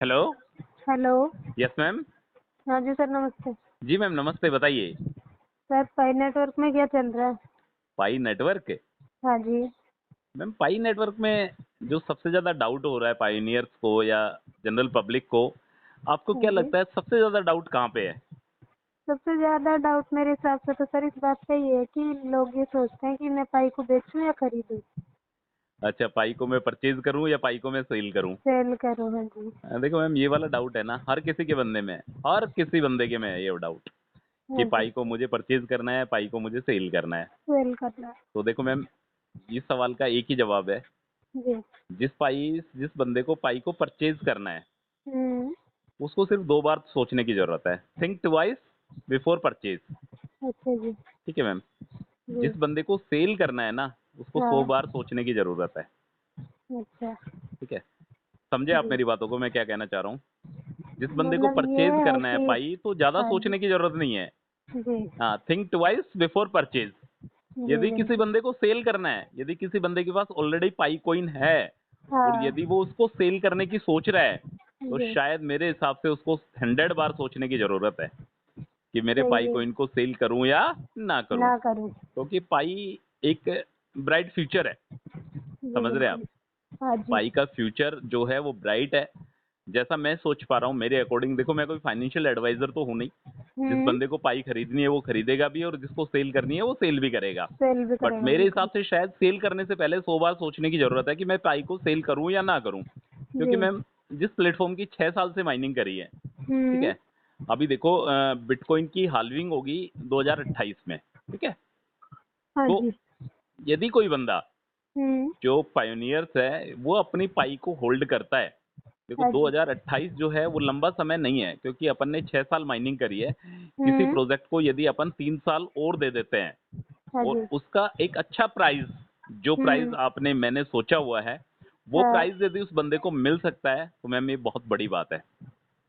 Hello. Hello. Yes ma'am. हाँ जी sir, नमस्ते। जी ma'am नमस्ते, बताइए। सर, पाई नेटवर्क में क्या चल रहा है? पाई नेटवर्क। हाँ जी। मैम पाई नेटवर्क में जो सबसे ज़्यादा डाउट हो रहा है पायोनियर्स को या जनरल पब्लिक को, आपको हाँ क्या जी। लगता है सबसे ज़्यादा डाउट कहाँ पे है? सबसे ज्यादा डाउट मेरे हिसाब से तो सर इस बात पे ही है कि लोग ये सोचते हैं कि मैं पाई को बेचूं या खरीदूं। अच्छा, पाई को मैं परचेज करूँ या पाई को मैं सेल करूँ? सेल करो, हाँ जी। देखो मैम, ये वाला डाउट है ना, हर किसी के बंदे में है, हर किसी बंदे के में है ये डाउट कि हाँ जी। पाई को मुझे परचेज करना है, पाई को मुझे सेल करना है। सेल करना है। तो देखो मैम, इस सवाल का एक ही जवाब है। जी। जिस बंदे को पाई को परचेज करना है, हम्म। उसको सिर्फ 2 बार सोचने की ज़रूरत है। Think twice before purchase. अच्छा जी। ठीक है मैम? जी। जिस बंदे को सेल करना है ना, उसको 100 हाँ। बार सोचने की ज़रूरत है। अच्छा। ठीक है? समझे आप जी। मेरी बातों को, मैं क्या कहना चाह रहा हूँ? जिस बंदे को मतलब ये परचेज़ है करना है कि पाई, तो ज़्यादा हाँ जी। सोचने की ज़रूरत नहीं है। जी। हाँ, थिंक ट्वाइस बिफोर परचेज़। जी यदि किसी बिल्कुल। बंदे को सेल करना है, यदि किसी बंदे के पास ऑलरेडी पाई कॉइन है और हाँ। यदि वो उसको सेल करने की सोच रहा है, तो जी। शायद मेरे हिसाब से उसको 100 बार सोचने की ज़रूरत है कि मेरे पाई सही है। कॉइन को सेल करूँ या ना करूँ। ना करूँ। क्योंकि पाई एक ब्राइट फ्यूचर है। जी समझ रहे हैं आप? बिल्कुल। हाँ जी। पाई का फ्यूचर जो है वो ब्राइट है। जैसा मैं सोच पा रहा हूँ मेरे अकॉर्डिंग, देखो मैं कोई फाइनेंशियल एडवाइजर तो हूँ नहीं। जिस हम्म। बंदे को पाई खरीदनी है वो खरीदेगा भी और जिसको सेल करनी है वो सेल भी करेगा। सेल भी बट करेगा मेरे बिल्कुल। हिसाब से शायद सेल करने से पहले 100 बार सोचने की जरूरत है कि मैं पाई को सेल करूँ या ना करूँ। क्योंकि जी। मैम, जिस प्लेटफॉर्म की 6 साल से माइनिंग करी है, ठीक हम्म। है, अभी देखो बिटकॉइन की हाल्विंग होगी 2028 में। ठीक है? हाँ तो जी। यदि कोई बंदा हम्म। जो पायोनियर्स है वो अपनी पाई को होल्ड करता है, देखो हाँ जी। 2028 जो है वो लंबा समय नहीं है, क्योंकि अपन ने 6 साल माइनिंग करी है। किसी हम्म। प्रोजेक्ट को यदि अपन 3 साल और दे देते हैं हाँ और जी। उसका एक अच्छा प्राइस, जो प्राइस हम्म। आपने मैंने सोचा हुआ है, वो हाँ। प्राइस यदि उस बंदे को मिल सकता है तो मैम ये बहुत बड़ी बात है।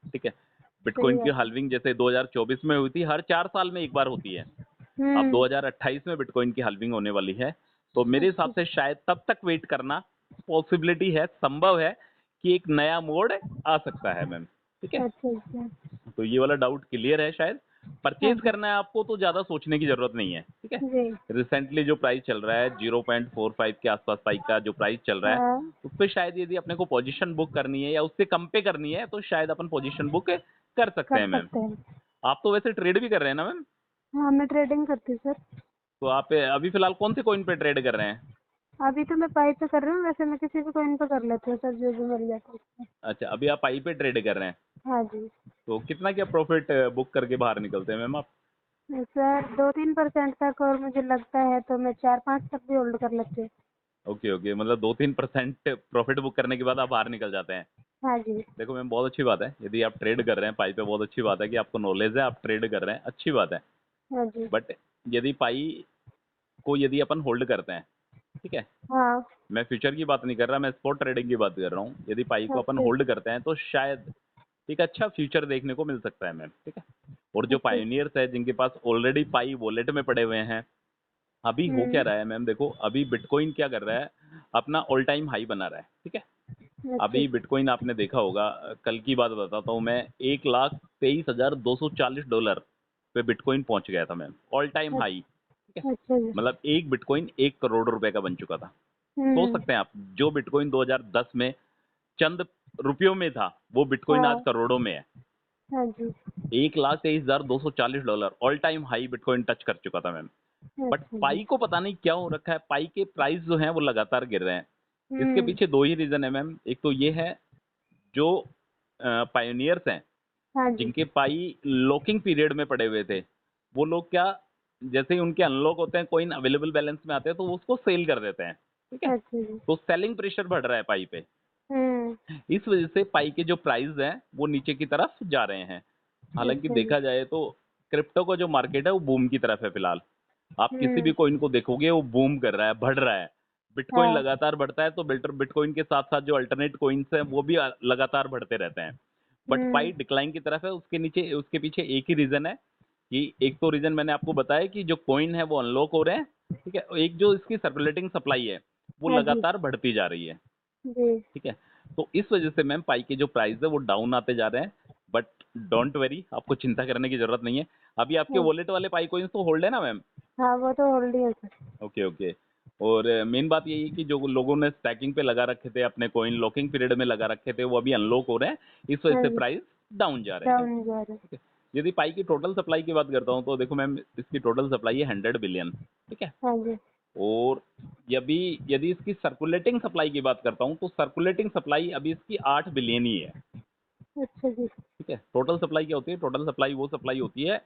ठीक है? सही बिटकॉइन की बात है। हाल्विंग जैसे 2024 में हुई थी, हर 4 साल में एक बार होती है। अब हम्म। 2028 में बिटकॉइन की हाल्विंग होने वाली है। तो मेरे हिसाब अच्छा। से शायद तब तक वेट करना पॉसिबिलिटी है, संभव है कि एक नया मोड आ सकता है मैम। ठीक है? अच्छा अच्छा। तो ये वाला डाउट क्लियर है शायद। हाँ परचेज जी। करना है आपको तो ज़्यादा सोचने की ज़रूरत नहीं है। ठीक है? जी। रिसेंटली जो प्राइस चल रहा है 0.45 के आसपास पाई का जो प्राइस चल रहा है, हाँ। उस पे शायद यदि अपने को पोजीशन बुक करनी है या उससे कम पे करनी है तो शायद अपन पोजीशन बुक कर सकते कर हैं मैम। सकते हैं। आप तो वैसे ट्रेड भी कर रहे हैं ना मैम? हाँ, मैं ट्रेडिंग करती हूँ सर। तो आप अभी फिलहाल कौन से कॉइन पे ट्रेड कर रहे हैं? अभी तो मैं पाई पे कर रही हूँ, वैसे मैं किसी भी कॉइन पे कर लेती हूँ सर, जो भी मिल जाता है उसमें। अच्छा, अभी आप आई पे ट्रेड कर रहे हैं। हाँ जी। तो कितना क्या प्रॉफिट बुक करके बाहर निकलते हैं मैम आप? सर 2-3% तक, और मुझे लगता है तो मैं 4-5 तक भी होल्ड कर लेती हूँ। ओके ओके, मतलब 2-3% प्रॉफिट बुक करने के बाद आप बाहर निकल जाते हैं। हाँ जी। देखो मैम, बहुत अच्छी बात है यदि आप ट्रेड कर रहे हैं पाई पे, बहुत अच्छी बात है कि आपको नॉलेज है, आप ट्रेड कर रहे हैं, अच्छी बात है। हाँ जी। बट यदि पाई को यदि अपन होल्ड करते हैं, ठीक है, हाँ। मैं फ्यूचर की बात नहीं कर रहा, मैं स्पॉट ट्रेडिंग की बात कर रहा हूँ, यदि पाई को अपन अच्छा होल्ड करते हैं तो शायद एक अच्छा फ्यूचर देखने को मिल सकता है मैम। ठीक है? और जो अच्छा। पायोनियर्स है जिनके पास ऑलरेडी पाई वॉलेट में पड़े हुए हैं, अभी हो क्या हम्म। रहा है मैम, देखो अभी बिटकॉइन क्या कर रहा है, अपना ऑल टाइम हाई बना रहा है। ठीक है? अच्छा अभी अच्छा। बिटकॉइन आपने देखा होगा, कल की बात बताता हूँ मैं, 1,23,240 डॉलर पे बिटकॉइन पहुंच गया था मैम, ऑल टाइम हाई। ठीक है? अच्छा जी। मतलब एक बिटकॉइन 1 करोड़ रुपए का बन चुका था। सोच हम्म। सकते हैं आप, जो बिटकॉइन 2010 में चंद रुपयों में था, वो बिटकॉइन आज हाँ। करोड़ों में है। हाँ जी। 1,23,240 dollar all time high bitcoin touch कर चुका था मैम। बट अच्छा जी। पाई को पता नहीं क्या हो रखा है, पाई के प्राइस जो हैं वो लगातार गिर रहे हैं। इसके हम्म। पीछे दो ही रीजन है मैम। एक तो ये है, जो पायोनियर्स हैं हाँ जी। जिनके पाई लॉकिंग पीरियड में पड़े हुए थे, वो लोग क्या, जैसे ही उनके अनलॉक होते हैं, कोइन अवेलेबल बैलेंस में आते हैं तो वो उसको सेल कर देते हैं। ठीक है? अच्छा जी। तो सेलिंग प्रेशर बढ़ रहा है पाई पे। हम्म। इस वजह से पाई के जो प्राइस हैं वो नीचे की तरफ जा रहे हैं। हालांकि अच्छा जी। देखा जाए तो क्रिप्टो का जो मार्केट है वो बूम की तरफ है फिलहाल। आप किसी भी हम्म। कॉइन को देखोगे वो बूम कर रहा है, बढ़ रहा है। बिटकॉइन हाँ। लगातार बढ़ता है तो बिटकॉइन के साथ साथ जो अल्टरनेट कॉइन्स हैं वो भी लगातार बढ़ते रहते हैं। But hmm. पाई डिक्लाइन की तरफ है। उसके नीचे, उसके पीछे एक ही रीजन है कि एक तो रीजन मैंने आपको बताया कि जो कॉइन है वो अनलॉक हो रहे हैं। ठीक है? एक जो इसकी सर्कुलेटिंग सप्लाई है वो हाँ जी। लगातार बढ़ती जा रही है। जी। ठीक है? तो इस वजह से मैम पाई के जो प्राइस है वो डाउन आते जा रहे हैं, बट डोंट वरी, आपको चिंता करने की जरूरत नहीं है। अभी आपके हाँ वॉलेट वाले पाई कोइंस तो होल्ड है ना मैम? हाँ, वो तो होल्ड ही है सर। Okay okay. और मेन बात यही है कि जो लोगों ने स्टैकिंग पे लगा रखे थे अपने कॉइन, लॉकिंग पीरियड में लगा रखे थे, वो अभी अनलॉक हो रहे हैं, इस वजह हाँ से जी, प्राइस डाउन जा रहे हैं। डाउन जा रहा है। ठीक है। यदि पाई की टोटल सप्लाई की बात करता हूँ तो देखो मैम, इसकी टोटल सप्लाई है 100 बिलियन। ठीक है। हाँ जी। और यदि यदि इसकी सर्कुलेटिंग सप्लाई की बात करता हूँ तो सर्कुलेटिंग सप्लाई अभी इसकी 8 बिलियन ही है। अच्छा जी। ठीक है। टोटल सप्लाई क्या होती है? टोटल सप्लाई वो सप्लाई होती है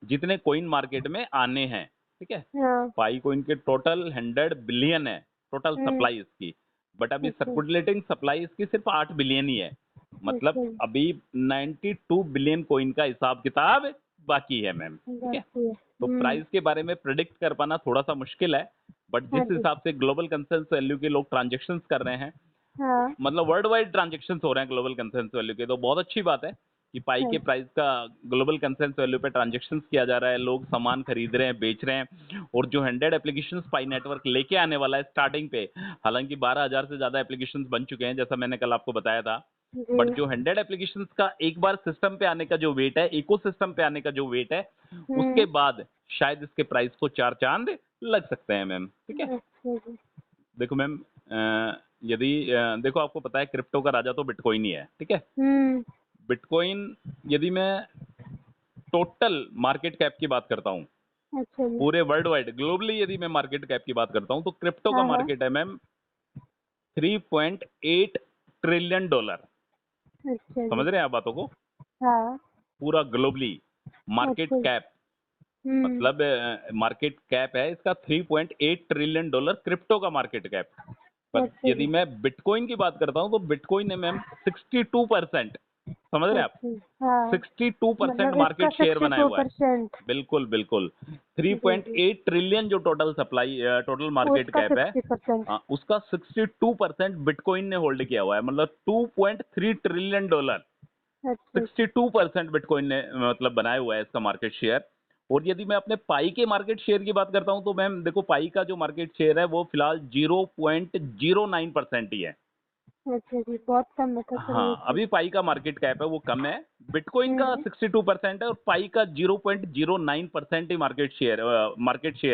जितने कोइन मार्केट में आने हैं। ठीक है। हाँ। पाई कोइन के टोटल 100 बिलियन है टोटल हम्म। सप्लाई इसकी, बट अभी अच्छा। सर्कुलेटिंग सप्लाई इसकी सिर्फ 8 बिलियन ही है। मतलब अच्छा जी। अभी 92 बिलियन कोइन का हिसाब किताब बाकी है मैम। ठीक है। बाकी है। तो प्राइस के बारे में प्रिडिक्ट कर पाना थोड़ा सा मुश्किल है, बट जिस हाँ जी। हिसाब से ग्लोबल कंसेंसस वैल्यू के लोग ट्रांजेक्शन्स कर रहे हैं, हाँ। मतलब वर्ल्ड वाइड ट्रांजेक्शन्स हो रहे हैं ग्लोबल कंसेंसस वैल्यू के, तो बहुत अच्छी बात है कि पाई हाँ के जी। प्राइस का ग्लोबल कंसेंसस वैल्यू पे ट्रांजेक्शन्स किया जा रहा है, लोग सामान खरीद रहे हैं, बेच रहे हैं। और जो 100 एप्लीकेशंस पाई नेटवर्क लेके आने वाला है स्टार्टिंग पे, हालांकि 12,000 से ज्यादा एप्लीकेशंस बन चुके हैं जैसा मैंने कल आपको बताया था, बट जी। जो 100 एप्लीकेशंस का एक बार सिस्टम पे आने का जो वेट है, इकोसिस्टम पे आने का जो वेट है, उसके हम्म। बाद शायद इसके प्राइस को 4 चांद लग सकते हैं मैम। ठीक है। अच्छा जी। देखो मैम, यदि देखो आपको पता है क्रिप्टो का राजा तो बिटकॉइन ही है। ठीक है। हम्म। बिटकॉइन, यदि मैं टोटल मार्केट कैप की बात करता हूँ, अच्छा जी। पूरे वर्ल्ड वाइड ग्लोबली यदि मैं मार्केट कैप की बात करता हूँ, तो क्रिप्टो का हाँ हाँ। मार्केट है मैम $3.8 ट्रिलियन। अच्छा जी। समझ रहे हैं आप बातों को? हाँ। पूरा ग्लोबली मार्केट अच्छा जी। कैप, मतलब मार्केट कैप है इसका $3.8 ट्रिलियन, क्रिप्टो का मार्केट कैप। पर अच्छा यदि जी। मैं बिटकॉइन की बात करता हूँ तो बिटकॉइन है मैम 62%, समझ रहे हैं आप? अच्छा। हाँ। 62% मतलब इसका मार्केट शेयर सिक्सटी बनाया टू हुआ है। परसेंट बिल्कुल बिल्कुल। जी जी। 3.8 ट्रिलियन जो टोटल सप्लाई, टोटल मार्केट उसका कैप है, 60%। उसका 62% बिटकॉइन ने होल्ड किया हुआ है, मतलब $2.3 ट्रिलियन। अच्छा। 62% बिटकॉइन ने मतलब बनाया हुआ है इसका मार्केट शेयर। और यदि मैं अपने पाई के मार्केट शेयर की बात करता हूं तो मैम देखो, पाई का जो मार्केट शेयर है वो फिलहाल 0.09% ही है। अच्छा जी, बहुत कम है तो सर ये हाँ, चीज। अभी पाई का मार्केट कैप है वो कम है। बिटकॉइन का हम्म। 62% है और पाई का 0.09% ही मार्केट शेयर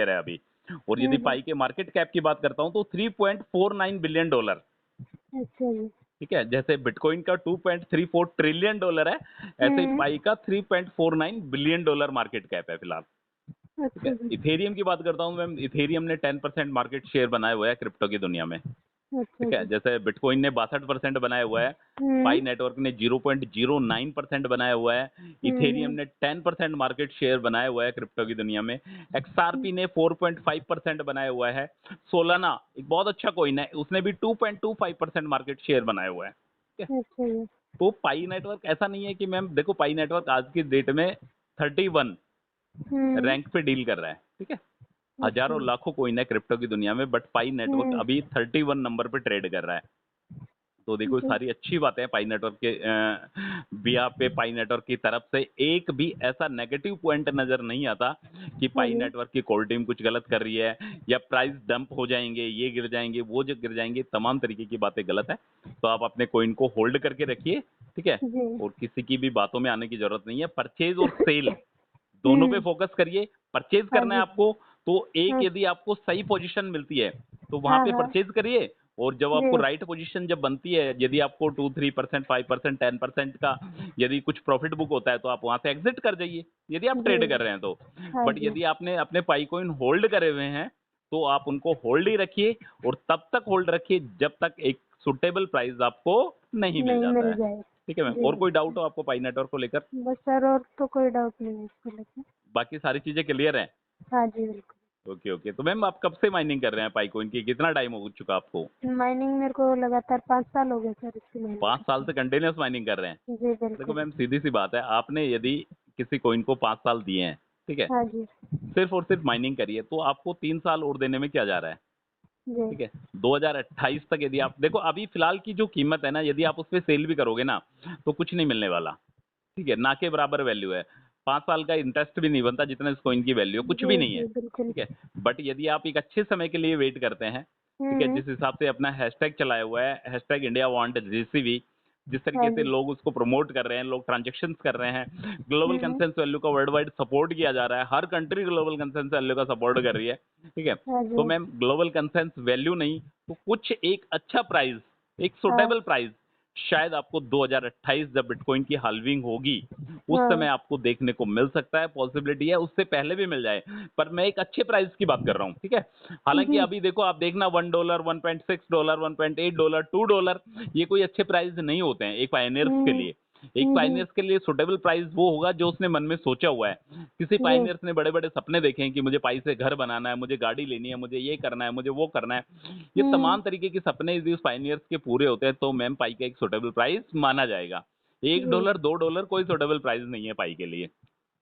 है अभी। और यदि हम्म। पाई के मार्केट कैप की बात करता हूं तो $3.49 बिलियन। अच्छा जी। ठीक है। जैसे बिटकॉइन का $2.34 ट्रिलियन है, ऐसे ही हम्म। पाई का $3.49 बिलियन मार्केट कैप है फिलहाल। ठीक अच्छा है। जी। इथेरियम की बात करता हूँ मैम, इथेरियम ने 10% मार्केट शेयर बनाया हुआ है क्रिप्टो की दुनिया में। अच्छा ठीक है। जी। जैसे बिटकॉइन ने 62% बनाया हुआ है, हम्म। पाई नेटवर्क ने 0.09% बनाया हुआ है, इथेरियम हम्म। ने 10% मार्केट शेयर बनाया हुआ है क्रिप्टो की दुनिया में, एक्सआरपी ने 4.5% बनाया हुआ है, सोलाना एक बहुत अच्छा कॉइन है, उसने भी 2.25% मार्केट शेयर बनाया हुआ है। ठीक है। अच्छा जी। तो पाई नेटवर्क ऐसा नहीं है कि मैम, देखो पाई नेटवर्क आज की डेट में 31 हम्म। रैंक पे डील कर रहा है। ठीक है। अच्छा हजारों जी। लाखों कोइन है क्रिप्टो की दुनिया में, बट पाई नेटवर्क हम्म। अभी 31 नंबर पे ट्रेड कर रहा है। तो देखो, ये जी। सारी अच्छी बातें हैं पाई नेटवर्क के बिया पे। पाई नेटवर्क की तरफ से एक भी ऐसा नेगेटिव पॉइंट नजर नहीं आता कि हाँ पाई जी। नेटवर्क की कोर टीम कुछ गलत कर रही है, या प्राइस डंप हो जाएंगे, ये गिर जाएंगे, वो जो गिर जाएंगे, तमाम तरीके की बातें गलत है। तो आप अपने कोइन को होल्ड करके रखिए। ठीक है। जी। और किसी की भी बातों में आने की जरूरत नहीं है। परचेज और सेल दोनों पे हम्म। फोकस करिए। परचेज हाँ करना है जी। आपको, तो एक हाँ। यदि आपको सही पोजीशन मिलती है तो वहां हाँ पे हाँ। परचेज करिए। और जब जी। आपको राइट पोजीशन जब बनती है, यदि आपको 2-3%, 5%, 10% का यदि कुछ प्रॉफिट बुक होता है, तो आप वहां से एग्जिट कर जाइए यदि आप जी। ट्रेड कर रहे हैं तो। हाँ बट जी। यदि आपने अपने पाई कॉइन होल्ड करे हुए हैं तो आप उनको होल्ड ही रखिए, और तब तक होल्ड रखिए जब तक एक सुटेबल प्राइस आपको नहीं मिल नहीं जाता मिल है। जाए। ठीक है मैम। जी और कोई जी। डाउट हो आपको पाई नेटवर्क को लेकर? बस सर, और तो कोई डाउट नहीं है इसको लेकर। बाकी सारी चीजें क्लियर हैं? हाँ जी बिल्कुल। Okay okay. तो मैम आप कब से माइनिंग कर रहे हैं पाइकोइन की? कितना टाइम हो चुका आपको? माइनिंग मेरे को लगातार 5 साल हो गए सर इसकी माइनिंग 5 साल करते से कंटिन्यूस माइनिंग कर रहे हैं? हैं। जी देखो बिल्कुल। मैम, सीधी सी बात है, आपने यदि किसी कोइन को 5 साल दिए हैं, ठीक है, हाँ जी। सिर्फ और सिर्फ माइनिंग करिए, तो आपको 3 साल और देने में क्या जा रहा है? जी। ठीक है। 2028 तक यदि आप देखो, अभी फिलहाल की जो कीमत है ना, यदि आप उस पर सेल भी करोगे ना, तो कुछ नहीं मिलने वाला। ठीक है। ना के बराबर वैल्यू है। 5 साल का इंटरेस्ट भी नहीं बनता जितना इस कॉइन की वैल्यू, कुछ जी भी नहीं है। जी बिल्कुल। ठीक है। बट यदि आप एक अच्छे समय के लिए वेट करते हैं, ठीक है, जिस हिसाब से अपना हैशटैग चलाया हुआ है, हैशटैग इंडिया वांट जीसीबी, जिस हाँ तरीके से जी। लोग उसको प्रमोट कर रहे हैं, लोग ट्रांज़ैक्शंस कर रहे हैं, ग्लोबल हम्म। कंसेंसस वैल्यू का वर्ल्ड वाइड सपोर्ट किया जा रहा है, हर कंट्री ग्लोबल कंसेंसस वैल्यू का सपोर्ट कर रही है, ठीक है? हाँ तो जी। मैम ग्लोबल कंसेंसस वैल्यू नहीं, तो कुछ एक अच्छा प्राइस, एक हाँ। सूटेबल प्राइस शायद आपको 2028 जब बिटकॉइन की हाल्विंग होगी, उस हाँ। समय आपको देखने को मिल सकता है, पॉसिबिलिटी है उससे पहले भी मिल जाए। पर मैं एक अच्छे प्राइस की बात कर रहा हूँ, ठीक है? हालाँकि जी। अभी देखो आप देखना $1, $1.6, $1.8, $2 ये कोई अच्छे प्राइस नहीं होते हैं एक पायनियर्स के हम्म। लिए। एक हम्म। पायनियर्स के लिए सूटेबल प्राइस वो होगा जो उसने मन में सोचा हुआ है। किसी जी। पायनियर्स ने बड़े-बड़े सपने देखे हैं कि मुझे पाई से घर बनाना है, मुझे गाड़ी लेनी है, मुझे ये करना है, मुझे वो करना है। ये हम्म। तमाम तरीके के सपने यदि उस पायनियर्स के पूरे होते हैं तो मैम पाई का एक सूटेबल प्राइस माना जाएगा। जी। $1, $2 कोई सूटेबल प्राइस नहीं है पाई के लिए।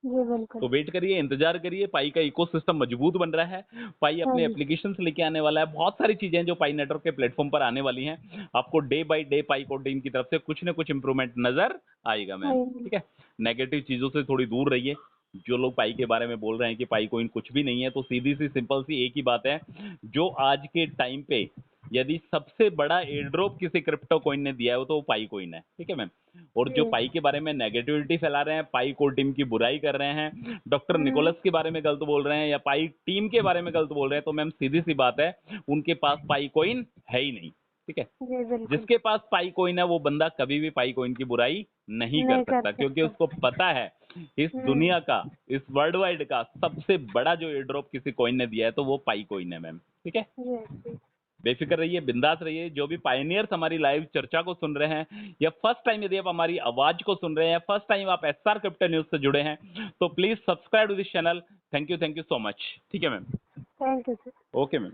जी बिल्कुल। तो वेट करिए, इंतज़ार करिए, पाई का इकोसिस्टम मजबूत बन रहा है, पाई हाँ अपने जी। एप्लीकेशंस लेके आने वाला है, बहुत सारी चीज़ें हैं जो पाई नेटवर्क के प्लेटफ़ॉर्म पर आने वाली हैं। आपको डे बाय डे पाई को टीम की तरफ से कुछ न कुछ इम्प्रूवमेंट नज़र आएगा मैम, आएगी। ठीक है? नेगेटिव चीज़ों से थोड़ी दूर रहिए, जो लोग पाई के बारे में बोल रहे हैं कि पाई कॉइन कुछ भी नहीं है, तो सीधी-सी सिंपल सी एक ही बात है, जो आज के टाइम पे यदि सबसे बड़ा एयर ड्रॉप किसी क्रिप्टो कॉइन ने दिया है, तो वो पाई कॉइन है, ठीक है मैम? और जो जी। पाई के बारे में नेगेटिविटी फैला रहे हैं, पाई कोर टीम की बुराई कर रहे हैं, डॉक्टर हम्म। निकोलस के बारे में गलत बोल रहे हैं या पाई टीम के बारे में गलत बोल रहे हैं, तो मैम सीधी-सी बात है, उनके पास पाई कॉइन है ही नहीं, ठीक है? जी बिल्कुल। जिसके पास पाई कॉइन है, वो बंदा कभी भी पाई कॉइन की बुराई नहीं कर नहीं कर सकता क्योंकि सकता। उसको पता है, इस हम्म। दुनिया का, इस वर्ल्ड वाइड का सबसे बड़ा जो एयर ड्रॉप किसी कॉइन ने दिया है, तो वो पाई कॉइन है मैम, ठीक है? जी। जी। बेफ़िक्र रहिए, बिंदास रहिए, जो भी पायनियर्स हमारी लाइव चर्चा को सुन रहे हैं या फर्स्ट टाइम यदि आप हमारी आवाज़ को सुन रहे हैं, फर्स्ट टाइम आप एसआर क्रिप्टो न्यूज़ से जुड़े हैं, तो please subscribe to this channel. Thank you so much. ठीक है ma'am. Thank you sir. Okay ma'am.